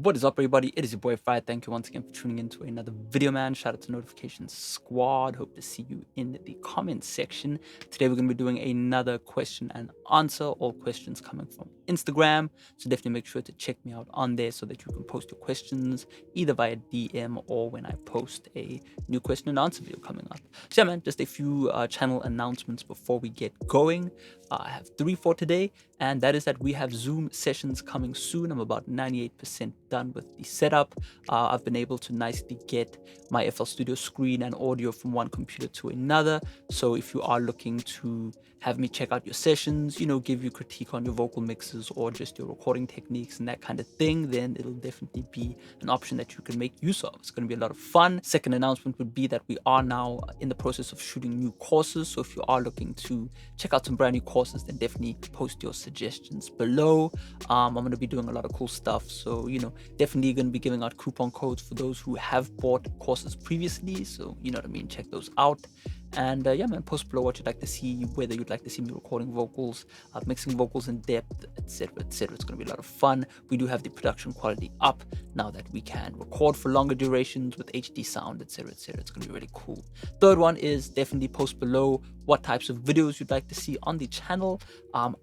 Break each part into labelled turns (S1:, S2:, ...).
S1: What is up, everybody? It is your boy Farai. Thank you once again for tuning in to another video, man. Shout out to Notification Squad. Hope to see you in the comment section. Today, we're going to be doing another question and answer. All questions coming from Instagram. So definitely make sure to check me out on there so that you can post your questions either via DM or when I post a new question and answer video coming up. So yeah, man, just a few channel announcements before we get going. I have 3 for today, and that is that we have Zoom sessions coming soon. I'm about 98% done with the setup. I've been able to nicely get my FL Studio screen and audio from one computer to another. So if you are looking to have me check out your sessions, give you critique on your vocal mixes or just your recording techniques and that kind of thing, then it'll definitely be an option that you can make use of. It's going to be a lot of fun. Second announcement would be that we are now in the process of shooting new courses. So if you are looking to check out some brand new courses, then definitely post your suggestions below. I'm going to be doing a lot of cool stuff. So, definitely going to be giving out coupon codes for those who have bought courses previously. So, you know what I mean? Check those out. And yeah, man, post below what you'd like to see, whether you'd like to see me recording vocals, mixing vocals in depth, etc., etc. It's going to be a lot of fun. We do have the production quality up now that we can record for longer durations with HD sound, etc., etc. It's going to be really cool. Third one is definitely post below what types of videos you'd like to see on the channel. I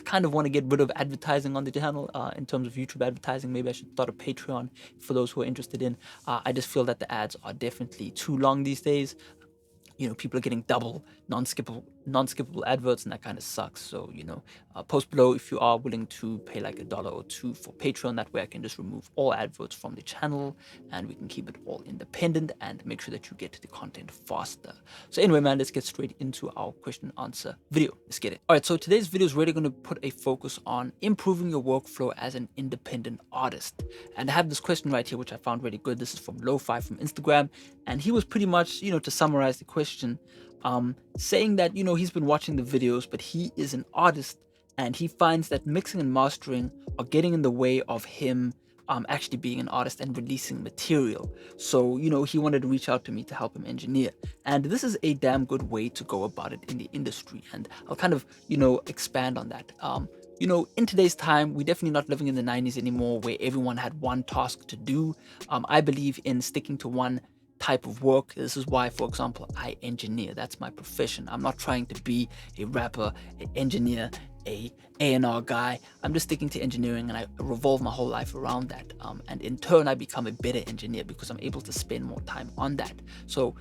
S1: kind of want to get rid of advertising on the channel in terms of YouTube advertising. Maybe I should start a Patreon for those who are interested in. I just feel that the ads are definitely too long these days. People are getting double non-skippable adverts, and that kind of sucks. So, post below if you are willing to pay like $1 or $2 for Patreon. That way I can just remove all adverts from the channel and we can keep it all independent and make sure that you get to the content faster. So anyway, man, let's get straight into our question and answer video. Let's get it. All right, so today's video is really going to put a focus on improving your workflow as an independent artist. And I have this question right here, which I found really good. This is from Lo-Fi from Instagram. And he was pretty much, to summarize the question, saying that, he's been watching the videos, but he is an artist and he finds that mixing and mastering are getting in the way of him actually being an artist and releasing material. So, he wanted to reach out to me to help him engineer. And this is a damn good way to go about it in the industry. And I'll kind of, expand on that. In today's time, we're definitely not living in the 90s anymore where everyone had one task to do. I believe in sticking to one type of work. This is why, for example, I engineer. That's my profession. I'm not trying to be a rapper, an engineer, a A&R guy. I'm just sticking to engineering, and I revolve my whole life around that. And in turn, I become a better engineer because I'm able to spend more time on that. So,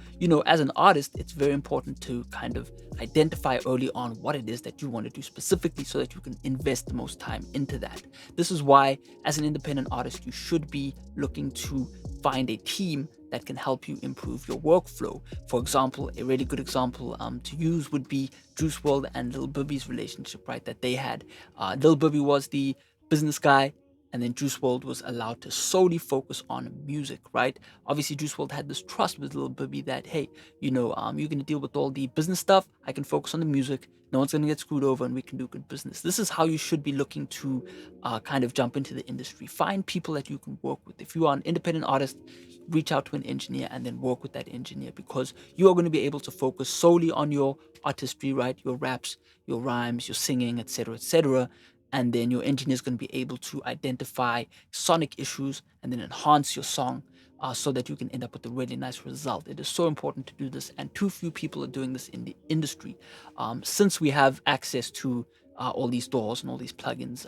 S1: as an artist, it's very important to kind of identify early on what it is that you want to do specifically so that you can invest the most time into that. This is why, as an independent artist, you should be looking to find a team that can help you improve your workflow. For example, a really good example to use would be Juice WRLD and Lil Bibby's relationship, right? That they had. Lil Bibby was the business guy, and then Juice WRLD was allowed to solely focus on music, right? Obviously, Juice WRLD had this trust with Lil Bibby that, hey, you're going to deal with all the business stuff. I can focus on the music. No one's going to get screwed over, and we can do good business. This is how you should be looking to kind of jump into the industry. Find people that you can work with. If you are an independent artist, reach out to an engineer and then work with that engineer, because you are going to be able to focus solely on your artistry, right? Your raps, your rhymes, your singing, etc., etc. And then your engineer is going to be able to identify sonic issues and then enhance your song so that you can end up with a really nice result. It is so important to do this, and too few people are doing this in the industry. Since we have access to all these doors and all these plugins,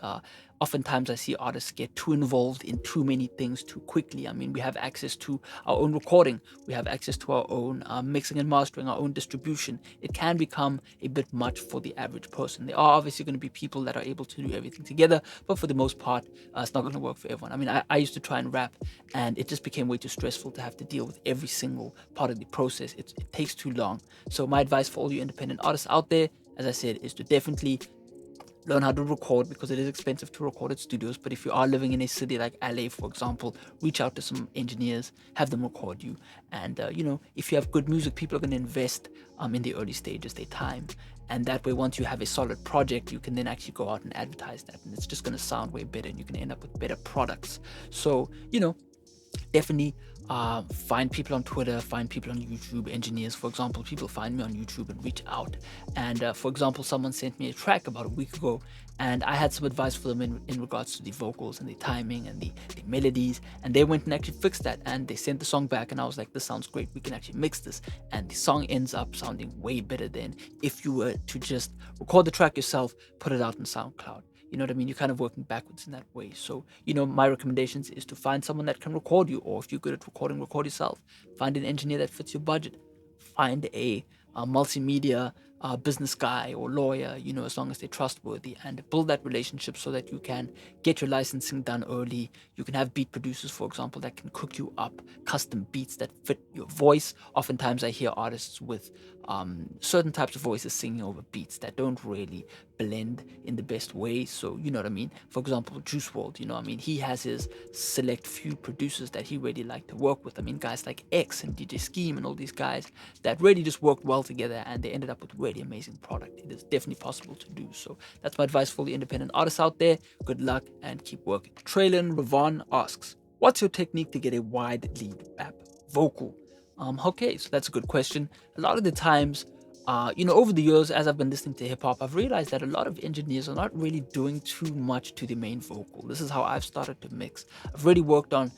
S1: oftentimes I see artists get too involved in too many things too quickly. I mean, we have access to our own recording, we have access to our own mixing and mastering, our own distribution. It can become a bit much for the average person. There are obviously going to be people that are able to do everything together, but for the most part, it's not going to work for everyone. I mean, I used to try and rap, and it just became way too stressful to have to deal with every single part of the process. It takes too long. So my advice for all you independent artists out there, as I said, is to definitely learn how to record, because it is expensive to record at studios. But if you are living in a city like LA, for example, reach out to some engineers, have them record you. And, if you have good music, people are going to invest in the early stages, their time. And that way, once you have a solid project, you can then actually go out and advertise that. And it's just going to sound way better, and you can end up with better products. So, definitely find people on Twitter, find people on YouTube, engineers, for example. People find me on YouTube and reach out. And for example, someone sent me a track about a week ago, and I had some advice for them in regards to the vocals and the timing and the melodies. And they went and actually fixed that, and they sent the song back. And I was like, this sounds great. We can actually mix this. And the song ends up sounding way better than if you were to just record the track yourself, put it out on SoundCloud. You know what I mean? You're kind of working backwards in that way. So, my recommendations is to find someone that can record you, or if you're good at recording, record yourself. Find an engineer that fits your budget. Find a multimedia business guy or lawyer, as long as they're trustworthy, and build that relationship so that you can get your licensing done early. You can have beat producers, for example, that can cook you up custom beats that fit your voice. Oftentimes I hear artists with certain types of voices singing over beats that don't really blend in the best way. So, you know what I mean? For example, Juice WRLD, he has his select few producers that he really liked to work with. Guys like X and DJ Scheme and all these guys that really just worked well together, and they ended up with really amazing product. It is definitely possible to do. So that's my advice for the independent artists out there. Good luck and keep working. Traylon Ravon asks, what's your technique to get a wide lead rap vocal? Okay, so that's a good question. A lot of the times, over the years, as I've been listening to hip hop, I've realized that a lot of engineers are not really doing too much to the main vocal. This is how I've started to mix. I've really worked on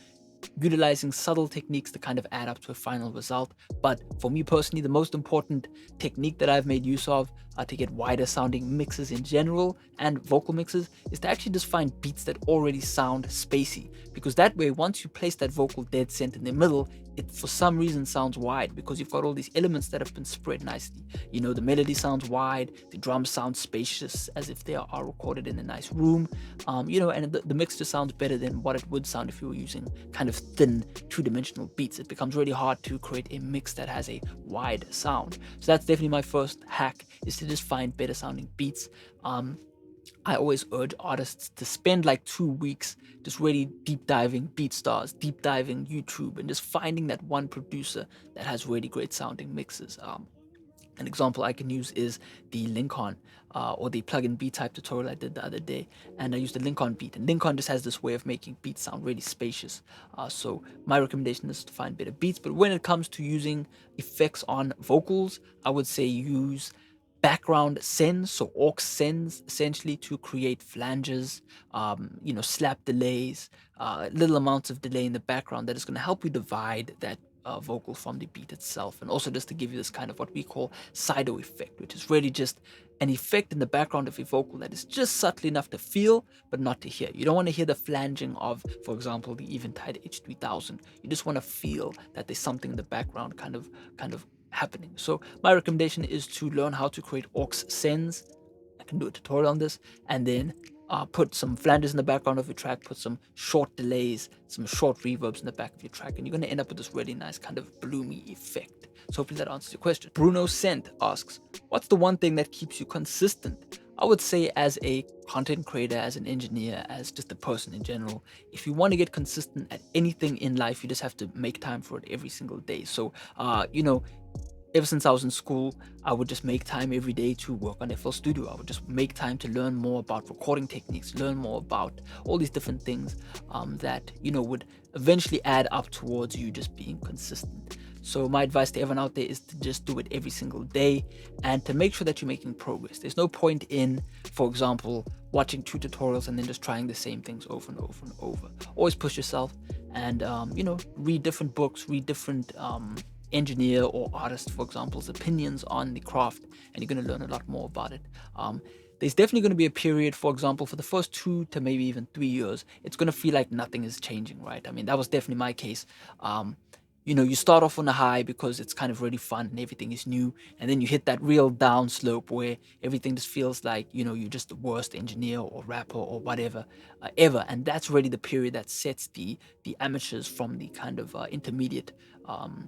S1: utilizing subtle techniques to kind of add up to a final result. But for me personally, the most important technique that I've made use of to get wider sounding mixes in general and vocal mixes is to actually just find beats that already sound spacey, because that way, once you place that vocal dead center in the middle, it for some reason sounds wide, because you've got all these elements that have been spread nicely. The melody sounds wide, the drums sound spacious as if they are recorded in a nice room, and the mix just sounds better than what it would sound if you were using kind of thin two-dimensional beats. It becomes really hard to create a mix that has a wide sound. So that's definitely my first hack, is to just find better sounding beats. I always urge artists to spend like 2 weeks just really deep diving BeatStars, deep diving YouTube, and just finding that one producer that has really great sounding mixes. An example I can use is the Lincoln or the plugin beat type tutorial I did the other day, and I used the Lincoln beat, and Lincoln just has this way of making beats sound really spacious. So my recommendation is to find better beats. But when it comes to using effects on vocals, I would say use background sends, so aux sends, essentially, to create flanges, slap delays, little amounts of delay in the background that is going to help you divide that vocal from the beat itself, and also just to give you this kind of what we call pseudo effect, which is really just an effect in the background of a vocal that is just subtle enough to feel but not to hear. You don't want to hear the flanging of, for example, the Eventide H3000. You just want to feel that there's something in the background kind of happening. So my recommendation is to learn how to create aux sends. I can do a tutorial on this, and then put some flanges in the background of your track, put some short delays, some short reverbs in the back of your track, and you're going to end up with this really nice kind of bloomy effect. So hopefully that answers your question. Bruno Sent asks, what's the one thing that keeps you consistent? I would say, as a content creator, as an engineer, as just a person in general, if you want to get consistent at anything in life, you just have to make time for it every single day. So, ever since I was in school, I would just make time every day to work on FL Studio. I would just make time to learn more about recording techniques, learn more about all these different things that, would eventually add up towards you just being consistent. So my advice to everyone out there is to just do it every single day and to make sure that you're making progress. There's no point in, for example, watching 2 tutorials and then just trying the same things over and over and over. Always push yourself and, read different books, read different engineer or artist, for example's opinions on the craft, and you're going to learn a lot more about it. There's definitely going to be a period, for example, for the first 2 to maybe even 3 years, it's going to feel like nothing is changing, right? That was definitely my case. You start off on a high because it's kind of really fun and everything is new, and then you hit that real down slope where everything just feels like, you're just the worst engineer or rapper or whatever ever. And that's really the period that sets the amateurs from the kind of intermediate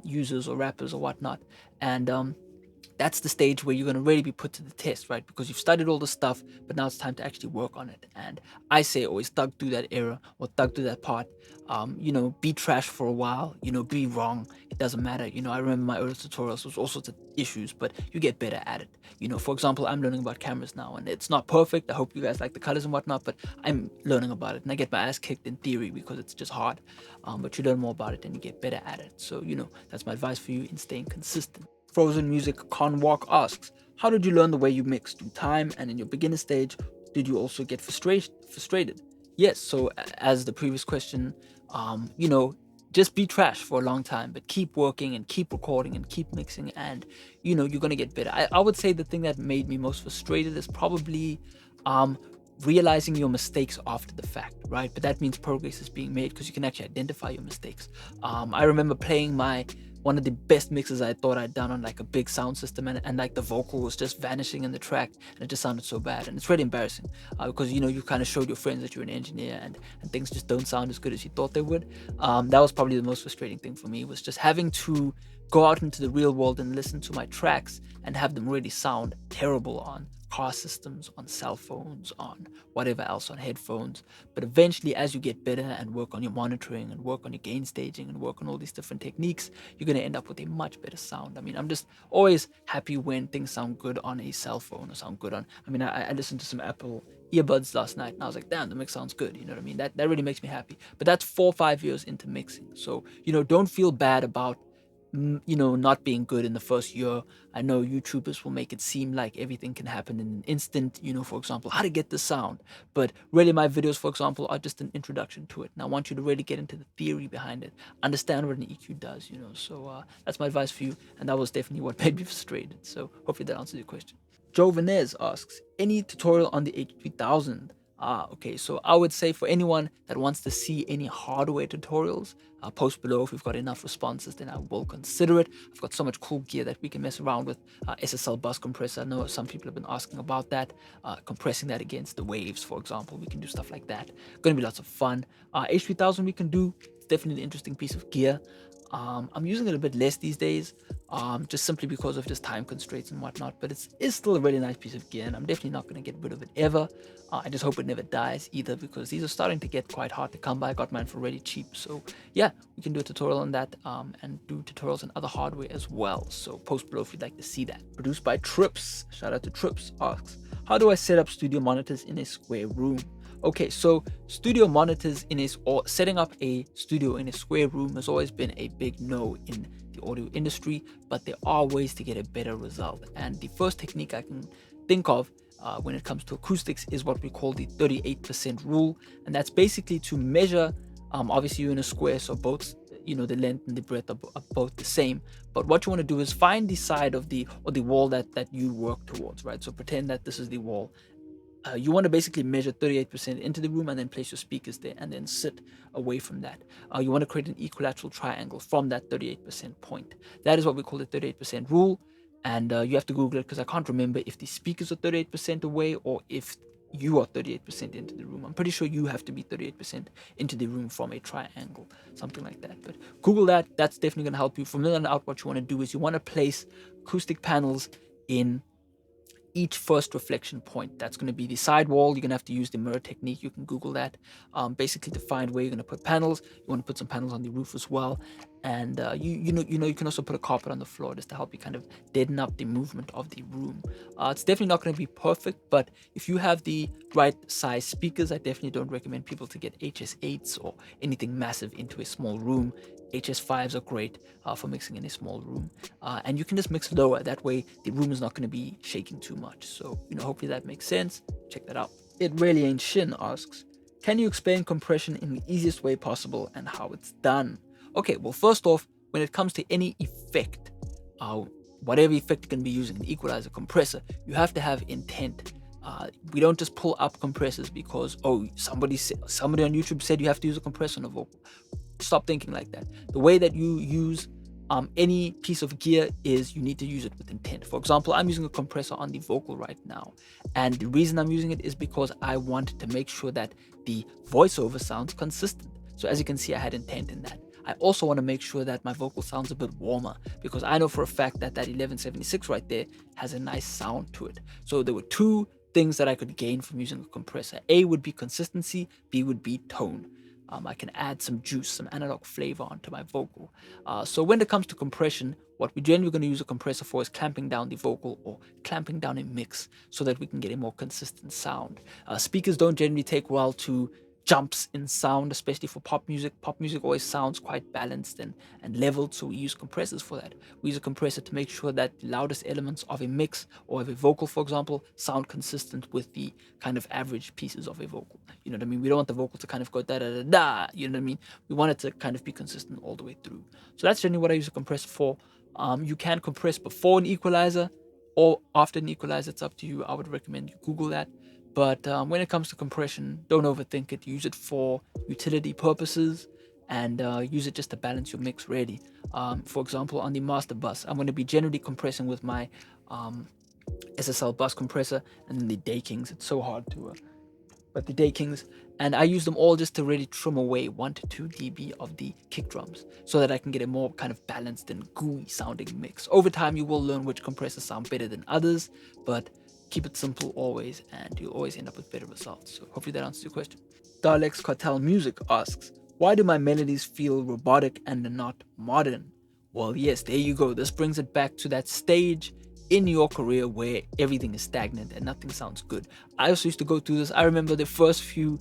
S1: users or rappers or whatnot. And that's the stage where you're going to really be put to the test, right? Because you've studied all the stuff, but now it's time to actually work on it. And I say always thug through that era or thug through that part. Be trash for a while, be wrong. It doesn't matter. I remember my early tutorials was all sorts of issues, but you get better at it. For example, I'm learning about cameras now, and it's not perfect. I hope you guys like the colors and whatnot, but I'm learning about it, and I get my ass kicked in theory because it's just hard. But you learn more about it and you get better at it. So, that's my advice for you in staying consistent. Frozen Music Con Walk asks, how did you learn the way you mix through time, and in your beginner stage, did you also get frustrated? Yes, so as the previous question, just be trash for a long time, but keep working and keep recording and keep mixing, and you're gonna get better. I would say the thing that made me most frustrated is probably realizing your mistakes after the fact, right? But that means progress is being made because you can actually identify your mistakes. I remember playing one of the best mixes I thought I'd done on like a big sound system, and like the vocal was just vanishing in the track, and it just sounded so bad, and it's really embarrassing because you kind of showed your friends that you're an engineer, and things just don't sound as good as you thought they would. That was probably the most frustrating thing for me, was just having to go out into the real world and listen to my tracks and have them really sound terrible on car systems, on cell phones, on whatever else, on headphones. But eventually, as you get better and work on your monitoring and work on your gain staging and work on all these different techniques, you're going to end up with a much better sound. I mean, I'm just always happy when things sound good on a cell phone or sound good on, I listened to some Apple earbuds last night and I was like, damn, the mix sounds good. You know what I mean? That really makes me happy. But that's 4 or 5 years into mixing. So, don't feel bad about not being good in the first year. I know YouTubers will make it seem like everything can happen in an instant, for example, how to get the sound. But really, my videos, for example, are just an introduction to it. And I want you to really get into the theory behind it, understand what an EQ does, So that's my advice for you. And that was definitely what made me frustrated. So hopefully that answers your question. Joe Vanez asks, any tutorial on the H3000? Okay, so I would say for anyone that wants to see any hardware tutorials, post below. If we've got enough responses, then I will consider it. I've got so much cool gear that we can mess around with. SSL bus compressor, I know some people have been asking about that. Compressing that against the waves, for example, we can do stuff like that. Going to be lots of fun. H3000 we can do. It's definitely an interesting piece of gear. I'm using it a bit less these days, just simply because of just time constraints and whatnot, but it's still a really nice piece of gear, and I'm definitely not going to get rid of it ever. I just hope it never dies either, because these are starting to get quite hard to come by. I got mine for really cheap, so yeah, we can do a tutorial on that, and do tutorials on other hardware as well. So post below if you'd like to see that. Produced by Trips, shout out to Trips, asks, how do I set up studio monitors in a square room? Okay, so studio monitors or setting up a studio in a square room has always been a big no in the audio industry, but there are ways to get a better result. And the first technique I can think of when it comes to acoustics is what we call the 38% rule. And that's basically to measure, obviously you're in a square, so both, the length and the breadth are both the same. But what you want to do is find the side of the wall that you work towards, right? So pretend that this is the wall. You want to basically measure 38% into the room and then place your speakers there and then sit away from that. You want to create an equilateral triangle from that 38% point. That is what we call the 38% rule. And you have to Google it, because I can't remember if the speakers are 38% away or if you are 38% into the room. I'm pretty sure you have to be 38% into the room from a triangle, something like that. But Google that. That's definitely going to help you. From then on out, what you want to do is you want to place acoustic panels in each first reflection point. That's going to be the side wall. You're going to have to use the mirror technique. You can Google that. Basically to find where you're going to put panels. You want to put some panels on the roof as well. And you can also put a carpet on the floor just to help you kind of deaden up the movement of the room. It's definitely not going to be perfect, but if you have the right size speakers, I definitely don't recommend people to get HS8s or anything massive into a small room. HS5s are great for mixing in a small room, and you can just mix lower. That way the room is not going to be shaking too much. So hopefully that makes sense. Check that out. It Really Ain't Shin asks, can you explain compression in the easiest way possible and how it's done? Okay, well, first off, when it comes to any effect, whatever effect you're going to be using, an equalizer, compressor, you have to have intent. We don't just pull up compressors because somebody on YouTube said you have to use a compressor on a vocal. Stop thinking like that. The way that you use any piece of gear is you need to use it with intent. For example, I'm using a compressor on the vocal right now, and the reason I'm using it is because I want to make sure that the voiceover sounds consistent. So as you can see, I had intent in that. I also want to make sure that my vocal sounds a bit warmer, because I know for a fact that that 1176 right there has a nice sound to it. So there were two things that I could gain from using a compressor. A would be consistency, B would be tone. I can add some juice, some analog flavor onto my vocal. So when it comes to compression, what we're generally going to use a compressor for is clamping down the vocal or clamping down a mix so that we can get a more consistent sound. Speakers don't generally take well to jumps in sound, especially for pop music. Pop music always sounds quite balanced and leveled, so we use compressors for that. We use a compressor to make sure that the loudest elements of a mix or of a vocal, for example, sound consistent with the kind of average pieces of a vocal. You know what I mean? We don't want the vocal to kind of go da da da da, you know what I mean? We want it to kind of be consistent all the way through. So that's generally what I use a compressor for. You can compress before an equalizer or after an equalizer, it's up to you. I would recommend you Google that. But when it comes to compression, don't overthink it. Use it for utility purposes and use it just to balance your mix, really. For example, on the master bus, I'm going to be generally compressing with my SSL bus compressor and then the Day Kings. It's so hard to but the Day Kings, and I use them all just to really trim away 1 to 2 dB of the kick drums so that I can get a more kind of balanced and gooey sounding mix. Over time, you will learn which compressors sound better than others, but keep it simple always, and you'll always end up with better results. So hopefully that answers your question. Darlex Cartel Music asks, why do my melodies feel robotic and not modern? Well, yes, there you go. This brings it back to that stage in your career where everything is stagnant and nothing sounds good. I also used to go through this. I remember the first few,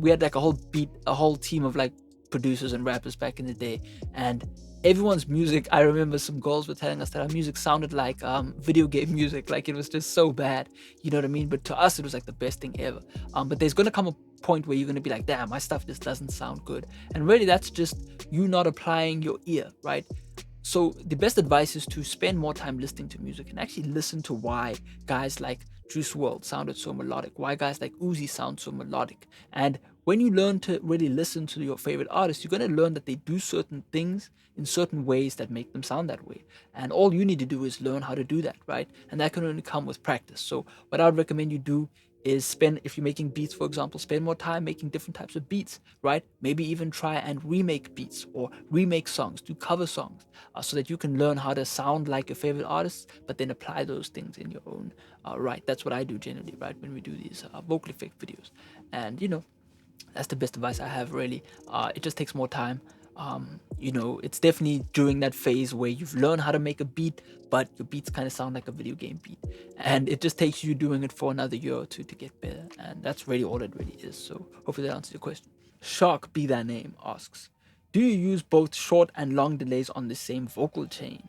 S1: we had like a whole team of like producers and rappers back in the day, and everyone's music, I remember some girls were telling us that our music sounded like video game music, like it was just so bad, you know what I mean? But to us, it was like the best thing ever. But there's gonna come a point where you're gonna be like, damn, my stuff just doesn't sound good. And really, that's just you not applying your ear, right? So the best advice is to spend more time listening to music and actually listen to why guys like Juice WRLD sounded so melodic, why guys like Uzi sound so melodic. And when you learn to really listen to your favorite artists, you're going to learn that they do certain things in certain ways that make them sound that way. And all you need to do is learn how to do that, right? And that can only come with practice. So what I would recommend you do is spend, if you're making beats, for example, spend more time making different types of beats, right? Maybe even try and remake beats or remake songs, do cover songs, so that you can learn how to sound like your favorite artists, but then apply those things in your own right. That's what I do generally, right? When we do these vocal effect videos. And, you know, that's the best advice I have, really. It just takes more time. You know, it's definitely during that phase where you've learned how to make a beat, but your beats kind of sound like a video game beat. And it just takes you doing it for another year or two to get better. And that's really all it really is. So hopefully that answers your question. Shark Be Thy Name asks, do you use both short and long delays on the same vocal chain?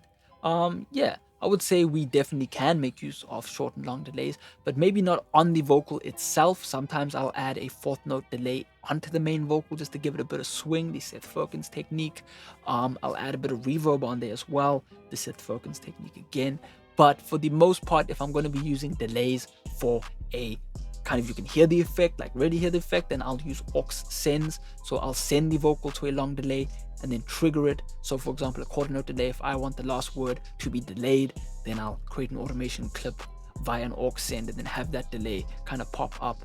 S1: Yeah, I would say we definitely can make use of short and long delays, but maybe not on the vocal itself. Sometimes I'll add a fourth note delay onto the main vocal just to give it a bit of swing, the Seth Ferkins technique. I'll add a bit of reverb on there as well, the Seth Ferkins technique again. But for the most part, if I'm going to be using delays for a kind of, you can hear the effect, like really hear the effect, then I'll use aux sends. So I'll send the vocal to a long delay and then trigger it. So for example, a quarter note delay, if I want the last word to be delayed, then I'll create an automation clip via an aux send and then have that delay kind of pop up.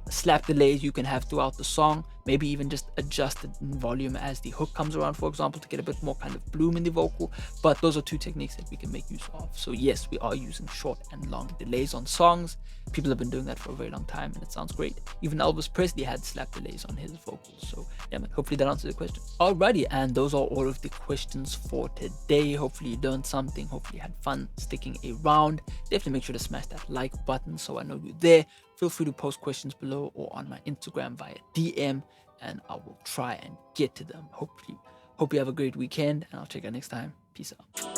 S1: Slap delays you can have throughout the song, maybe even just adjust it in volume as the hook comes around, for example, to get a bit more kind of bloom in the vocal. But those are two techniques that we can make use of. So yes, we are using short and long delays on songs. People have been doing that for a very long time and it sounds great. Even Elvis Presley had slap delays on his vocals. So yeah, man, hopefully that answers the question. Alrighty, and those are all of the questions for today. Hopefully you learned something. Hopefully you had fun sticking around. Definitely make sure to smash that like button so I know you're there. Feel free to post questions below or on my Instagram via DM, and I will try and get to them. Hope you have a great weekend, and I'll check you out next time. Peace out.